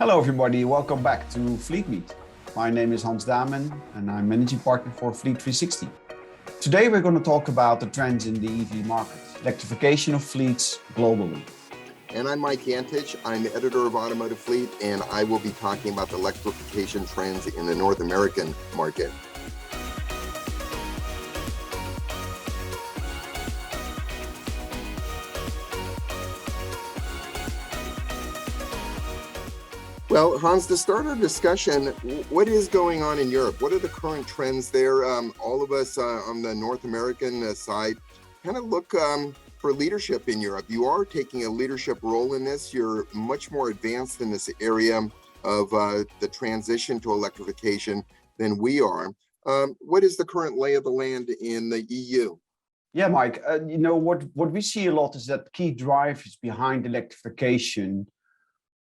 Hello everybody, welcome back to Fleet Meet. My name is Hans Damen and I'm managing partner for Fleet360. Today we're going to talk about the trends in the EV market, electrification of fleets globally. And I'm Mike Antich. I'm editor of Automotive Fleet, and I will be talking about the electrification trends in the North American market. Well, Hans, to start our discussion, what is going on in Europe? What are the current trends there? All of us on the North American side kind of look for leadership in Europe. You are taking a leadership role in this. You're much more advanced in this area of the transition to electrification than we are. What is the current lay of the land in the EU? Yeah, Mike, what we see a lot is that key drivers behind electrification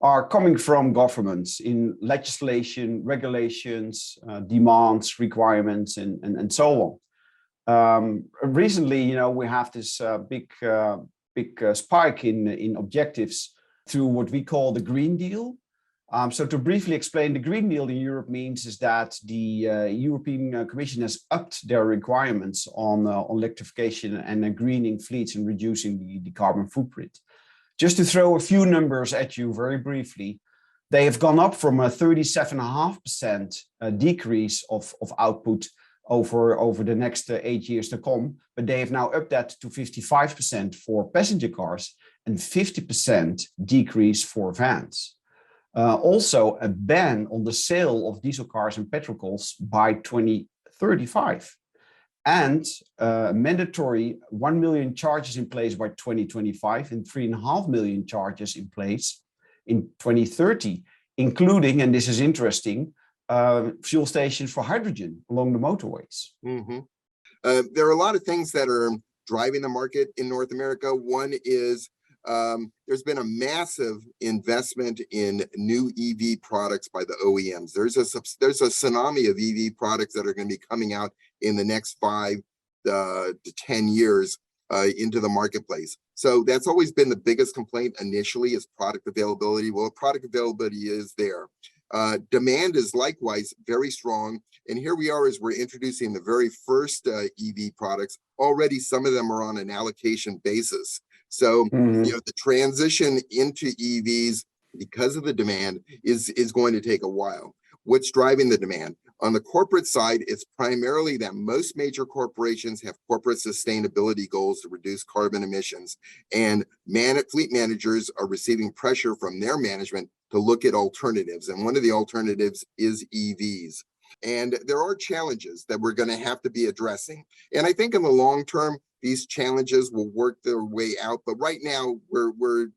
are coming from governments in legislation, regulations, demands, requirements, and so on. Recently, we have this big spike in objectives through what we call the Green Deal. So to briefly explain, the Green Deal in Europe means is that the European Commission has upped their requirements on electrification and greening fleets and reducing the carbon footprint. Just to throw a few numbers at you very briefly, they have gone up from a 37.5% decrease of output over the next 8 years to come, but they have now upped that to 55% for passenger cars and 50% decrease for vans. Also, a ban on the sale of diesel cars and petrol cars by 2035. And mandatory 1 million charges in place by 2025 and 3.5 million charges in place in 2030, including, and this is interesting, fuel stations for hydrogen along the motorways. Mm-hmm. There are a lot of things that are driving the market in North America. One is there's been a massive investment in new EV products by the OEMs. There's a tsunami of EV products that are going to be coming out in the next 5 to 10 years into the marketplace. So that's always been the biggest complaint initially, is product availability. Well, product availability is there. Demand is likewise very strong. And here we are as we're introducing the very first EV products. Already some of them are on an allocation basis. So, the transition into EVs because of the demand is going to take a while. What's driving the demand? On the corporate side, it's primarily that most major corporations have corporate sustainability goals to reduce carbon emissions, and fleet managers are receiving pressure from their management to look at alternatives. And one of the alternatives is EVs. And there are challenges that we're going to have to be addressing. And I think in the long term, these challenges will work their way out. But right now, we're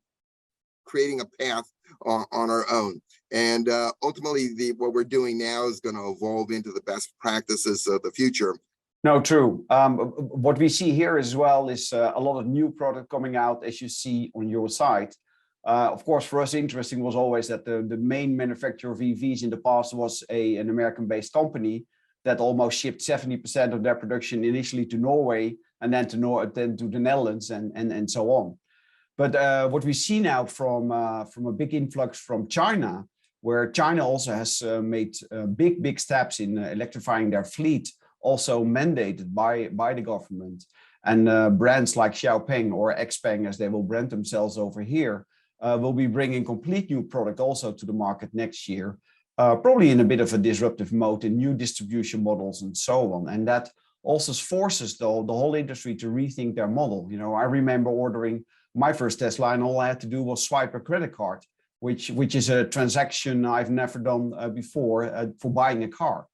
creating a path on our own. And ultimately, what we're doing now is going to evolve into the best practices of the future. No, true. What we see here as well is a lot of new product coming out, as you see on your site. Of course, for us, interesting was always that the main manufacturer of EVs in the past was an American-based company that almost shipped 70% of their production initially to Norway and then to the Netherlands and so on. But what we see now from a big influx from China, where China also has made big steps in electrifying their fleet, also mandated by the government, and brands like Xiaopeng or Xpeng, as they will brand themselves over here, will be bringing complete new product also to the market next year, probably in a bit of a disruptive mode in new distribution models and so on. And that also forces the whole industry to rethink their model. I remember ordering my first Tesla, and all I had to do was swipe a credit card, which is a transaction I've never done before for buying a car.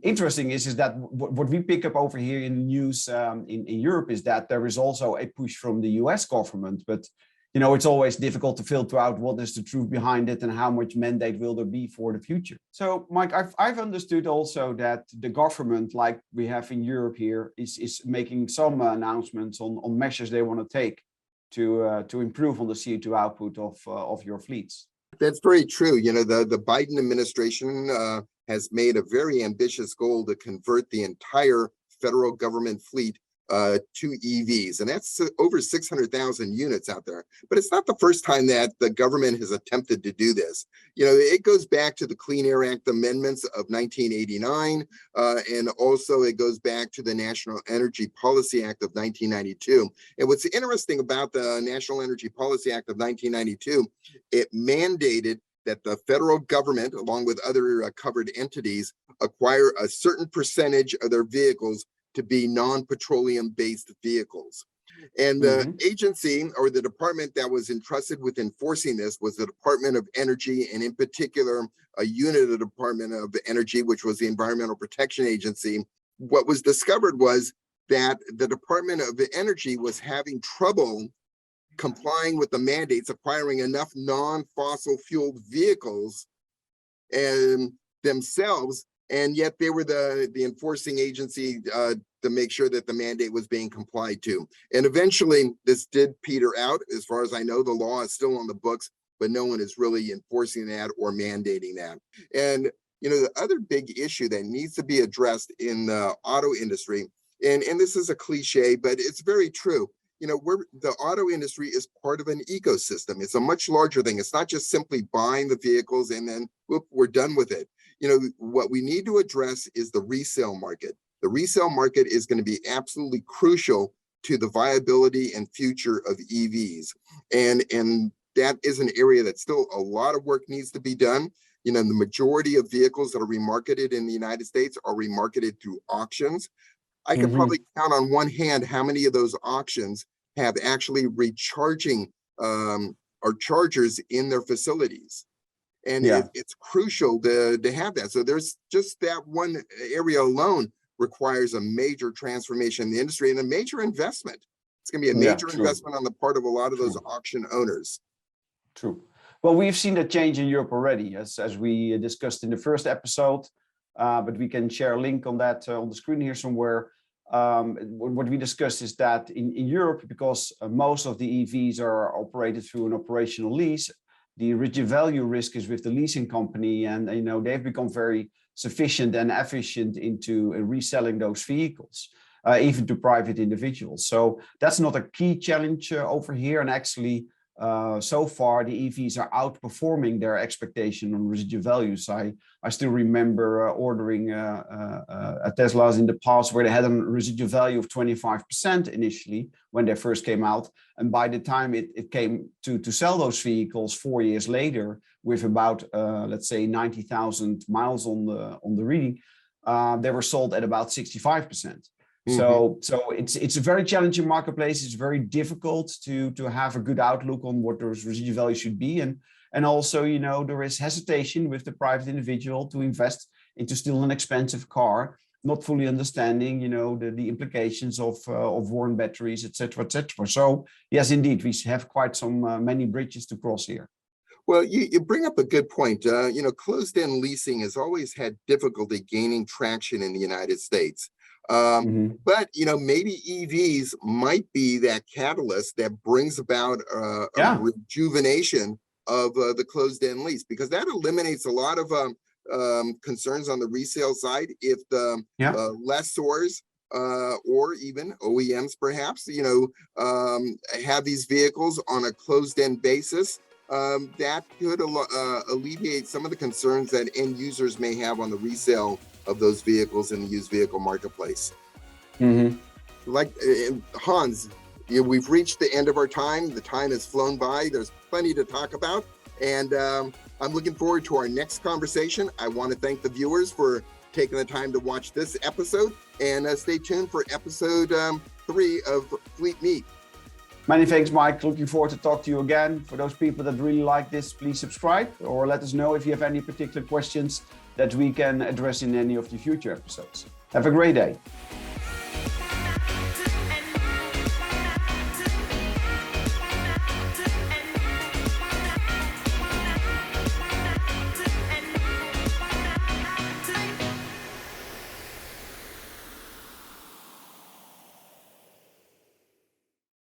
Interesting is that what we pick up over here in the news in Europe is that there is also a push from the US government, but it's always difficult to filter out what is the truth behind it and how much mandate will there be for the future. So, Mike, I've understood also that the government, like we have in Europe here, is making some announcements on measures they want to take to improve on the CO2 output of your fleets. That's very true. The Biden administration has made a very ambitious goal to convert the entire federal government fleet to EVs, and that's over 600,000 units out there. But it's not the first time that the government has attempted to do this. It goes back to the Clean Air Act amendments of 1989, and also it goes back to the National Energy Policy Act of 1992. And what's interesting about the National Energy Policy Act of 1992, it mandated that the federal government, along with other covered entities, acquire a certain percentage of their vehicles to be non-petroleum based vehicles. And the agency or the department that was entrusted with enforcing this was the Department of Energy, and in particular, a unit of the Department of Energy, which was the Environmental Protection Agency. What was discovered was that the Department of Energy was having trouble complying with the mandates, acquiring enough non-fossil fueled vehicles and themselves, and yet they were the enforcing agency to make sure that the mandate was being complied to. And eventually this did peter out. As far as I know, the law is still on the books, but no one is really enforcing that or mandating that. And the other big issue that needs to be addressed in the auto industry, and this is a cliche, but it's very true. The auto industry is part of an ecosystem. It's a much larger thing. It's not just simply buying the vehicles and then whoop, we're done with it. What we need to address is the resale market. The resale market is going to be absolutely crucial to the viability and future of EVs. And that is an area that still a lot of work needs to be done. The majority of vehicles that are remarketed in the United States are remarketed through auctions. I could probably count on one hand how many of those auctions have actually recharging or chargers in their facilities. And it's crucial to have that. So there's just that one area alone requires a major transformation in the industry and a major investment. It's going to be a major investment on the part of a lot of those auction owners. True. Well, we've seen that change in Europe already, as we discussed in the first episode, but we can share a link on that on the screen here somewhere. What we discussed is that in Europe, because most of the EVs are operated through an operational lease, the residual value risk is with the leasing company, and they've become very sufficient and efficient into reselling those vehicles, even to private individuals. So that's not a key challenge over here, and actually so far the EVs are outperforming their expectation on residual values. I still remember ordering a Teslas in the past where they had a residual value of 25% initially when they first came out, and by the time it came to sell those vehicles 4 years later with about let's say 90,000 miles on the reading, they were sold at about 65%. So it's a very challenging marketplace. It's very difficult to have a good outlook on what those residual values should be, and also there is hesitation with the private individual to invest into still an expensive car, not fully understanding the implications of worn batteries, etc., etc. So yes, indeed, we have quite some many bridges to cross here. Well, you bring up a good point. Closed-end leasing has always had difficulty gaining traction in the United States. But maybe EVs might be that catalyst that brings about a rejuvenation of the closed-end lease, because that eliminates a lot of concerns on the resale side. If the lessors or even OEMs perhaps have these vehicles on a closed-end basis, that could alleviate some of the concerns that end users may have on the resale of those vehicles in the used vehicle marketplace. Like Hans, we've reached the end of our time. The time has flown by. There's plenty to talk about, and I'm looking forward to our next conversation. I want to thank the viewers for taking the time to watch this episode, and stay tuned for episode 3 of Fleet Meet. Many thanks, Mike. Looking forward to talk to you again. For those people that really like this, please subscribe or let us know if you have any particular questions that we can address in any of the future episodes. Have a great day.